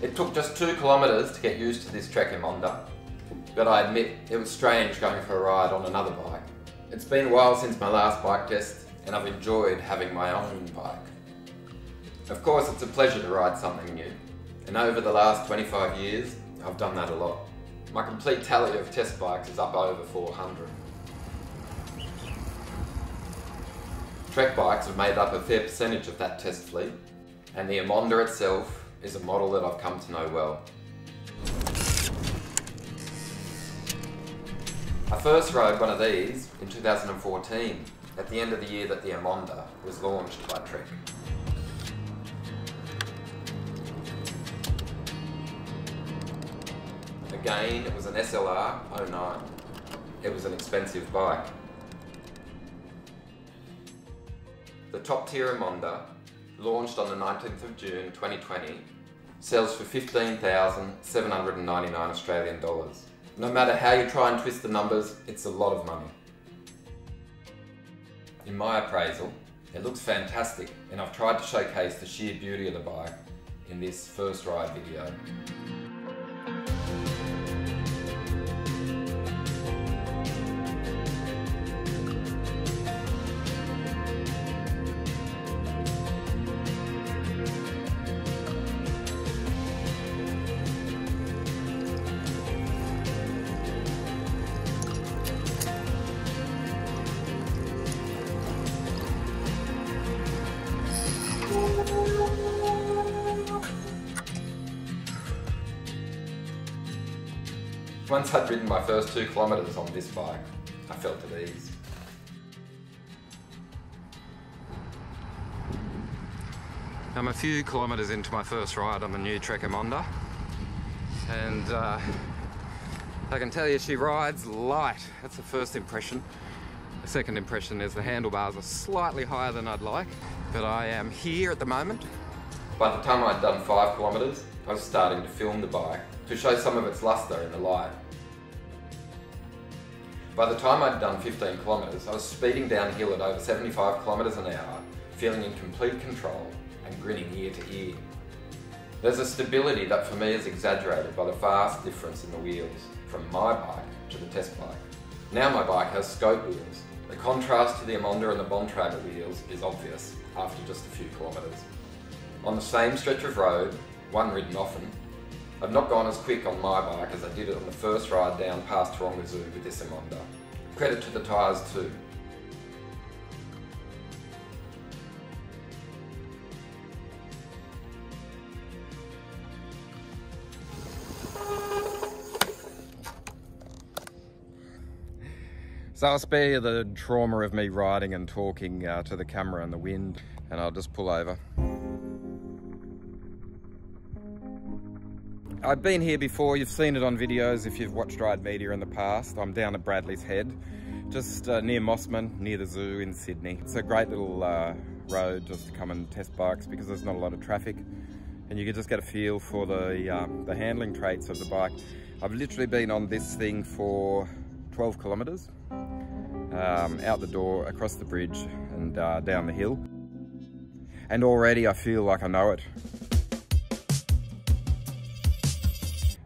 It took just 2 kilometres to get used to this Trek Emonda, but I admit it was strange going for a ride on another bike. It's been a while since my last bike test, and I've enjoyed having my own bike. Of course, it's a pleasure to ride something new, and over the last 25 years, I've done that a lot. My complete tally of test bikes is up over 400. Trek bikes have made up a fair percentage of that test fleet, and the Emonda itself is a model that I've come to know well. I first rode one of these in 2014, at the end of the year that the Emonda was launched by Trek. Again, it was an SLR 09. It was an expensive bike. The top tier Emonda, launched on the 19th of June 2020, sells for 15,799 Australian dollars. No matter how you try and twist the numbers, it's a lot of money. In my appraisal, it looks fantastic, and I've tried to showcase the sheer beauty of the bike in this first ride video. Once I'd ridden my first 2 kilometres on this bike, I felt at ease. I'm a few kilometres into my first ride on the new Trek Emonda, and I can tell you she rides light. That's the first impression. The second impression is the handlebars are slightly higher than I'd like, but I am here at the moment. By the time I'd done 5 kilometres, I was starting to film the bike to show some of its lustre in the light. By the time I'd done 15 kilometres, I was speeding downhill at over 75 kilometres an hour, feeling in complete control and grinning ear to ear. There's a stability that for me is exaggerated by the vast difference in the wheels from my bike to the test bike. Now my bike has scope wheels. The contrast to the Emonda and the Bontrager wheels is obvious after just a few kilometres. On the same stretch of road, one ridden often, I've not gone as quick on my bike as I did on the first ride down past Taronga Zoo with this Emonda. Credit to the tyres too. So I'll spare you the trauma of me riding and talking to the camera and the wind, and I'll just pull over. I've been here before, you've seen it on videos if you've watched Ride Media in the past. I'm down at Bradley's Head, just near Mossman, near the zoo in Sydney. It's a great little road just to come and test bikes because there's not a lot of traffic, and you can just get a feel for the handling traits of the bike. I've literally been on this thing for 12 kilometres, out the door, across the bridge and down the hill. And already I feel like I know it.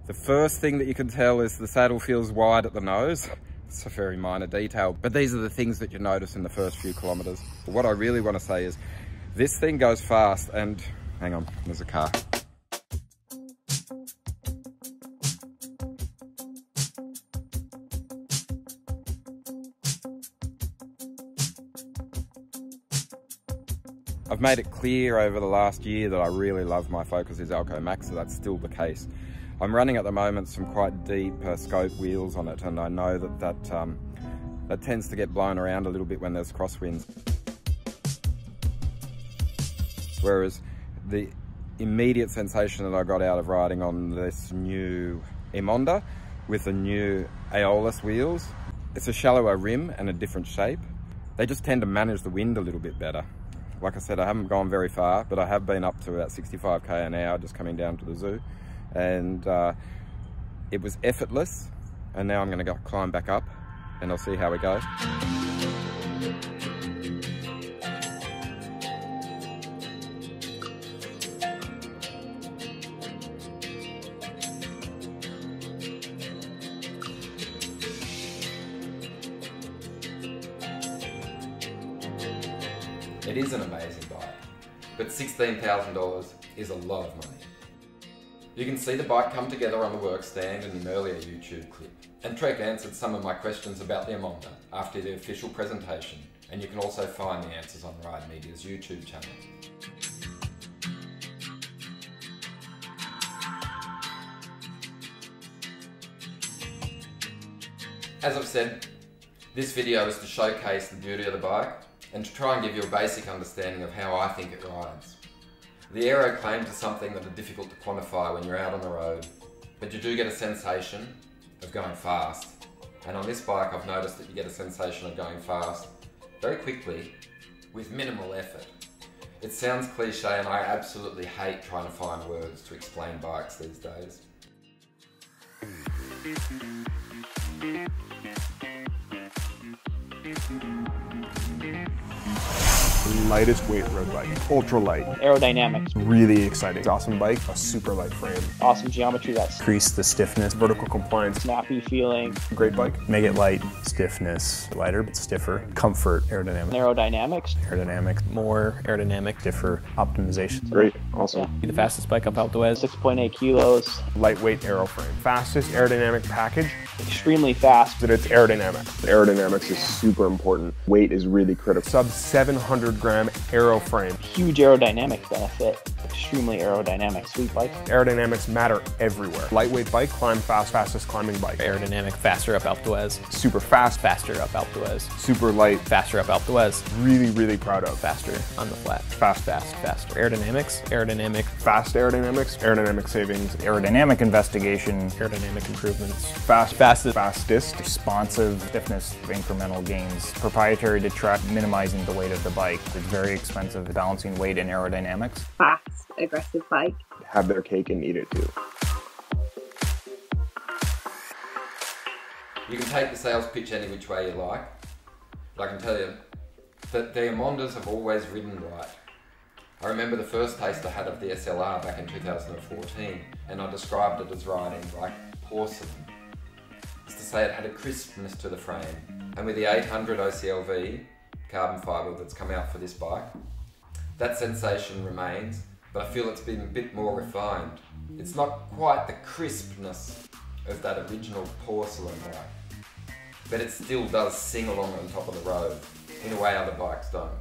The first thing that you can tell is the saddle feels wide at the nose. It's a very minor detail, but these are the things that you notice in the first few kilometres. But what I really want to say is this thing goes fast, and hang on, there's a car. I've made it clear over the last year that I really love my Focus's ALPE Max, so that's still the case. I'm running at the moment some quite deep scope wheels on it, and I know that tends to get blown around a little bit when there's crosswinds. Whereas the immediate sensation that I got out of riding on this new Emonda with the new AERODYNAMICS wheels, it's a shallower rim and a different shape. They just tend to manage the wind a little bit better. Like I said, I haven't gone very far, but I have been up to about 65 k an hour just coming down to the zoo. And it was effortless, and now I'm going to go climb back up and I'll see how we go. It is an amazing bike, but $16,000 is a lot of money. You can see the bike come together on the work stand in an earlier YouTube clip. And Trek answered some of my questions about the Emonda after the official presentation, and you can also find the answers on Ride Media's YouTube channel. As I've said, this video is to showcase the beauty of the bike and to try and give you a basic understanding of how I think it rides. The aero claims are something that are difficult to quantify when you're out on the road, but you do get a sensation of going fast. And on this bike I've noticed that you get a sensation of going fast very quickly with minimal effort. It sounds cliche and I absolutely hate trying to find words to explain bikes these days. Lightest weight road bike, ultra light. AERODYNAMICS. Really exciting. Awesome bike, a super light frame. Awesome geometry that's Increase the stiffness, Vertical compliance, snappy feeling. great bike. make it light, stiffness, lighter but stiffer, comfort, aerodynamic, AERODYNAMICS. aerodynamic, more aerodynamic, stiffer, optimization. Great, awesome. The fastest bike up ALPE was 6.8 kilos. Lightweight aero frame. Fastest aerodynamic package, Extremely fast. that it's aerodynamic. Aerodynamics is super important. Weight is really critical. Sub 700 gram aero frame. Huge aerodynamic benefit. Extremely aerodynamic. Sweet bike. Aerodynamics matter everywhere. Lightweight bike, climb fast, fastest climbing bike. aerodynamic, faster up ALPE d'Huez, Super fast, faster up ALPE d'Huez, super light. faster up ALPE d'Huez, Really, really proud of. faster on the flat, Fast. faster. Aerodynamics, aerodynamic, Fast aerodynamics, aerodynamic savings, Aerodynamic investigation, aerodynamic improvements, fastest, responsive, stiffness, incremental gains, proprietary to Trek, minimizing the weight of the bike. It's very expensive, balancing weight and aerodynamics. Fast, aggressive bike. have their cake and eat it too. You can take the sales pitch any which way you like, but I can tell you that the Emondas have always ridden right. I remember the first taste I had of the SLR back in 2014, and I described it as riding like porcelain. It's to say it had a crispness to the frame, and with the 800 OCLV carbon fibre that's come out for this bike, that sensation remains, but I feel it's been a bit more refined. It's not quite the crispness of that original porcelain bike, but it still does sing along on top of the road in a way other bikes don't.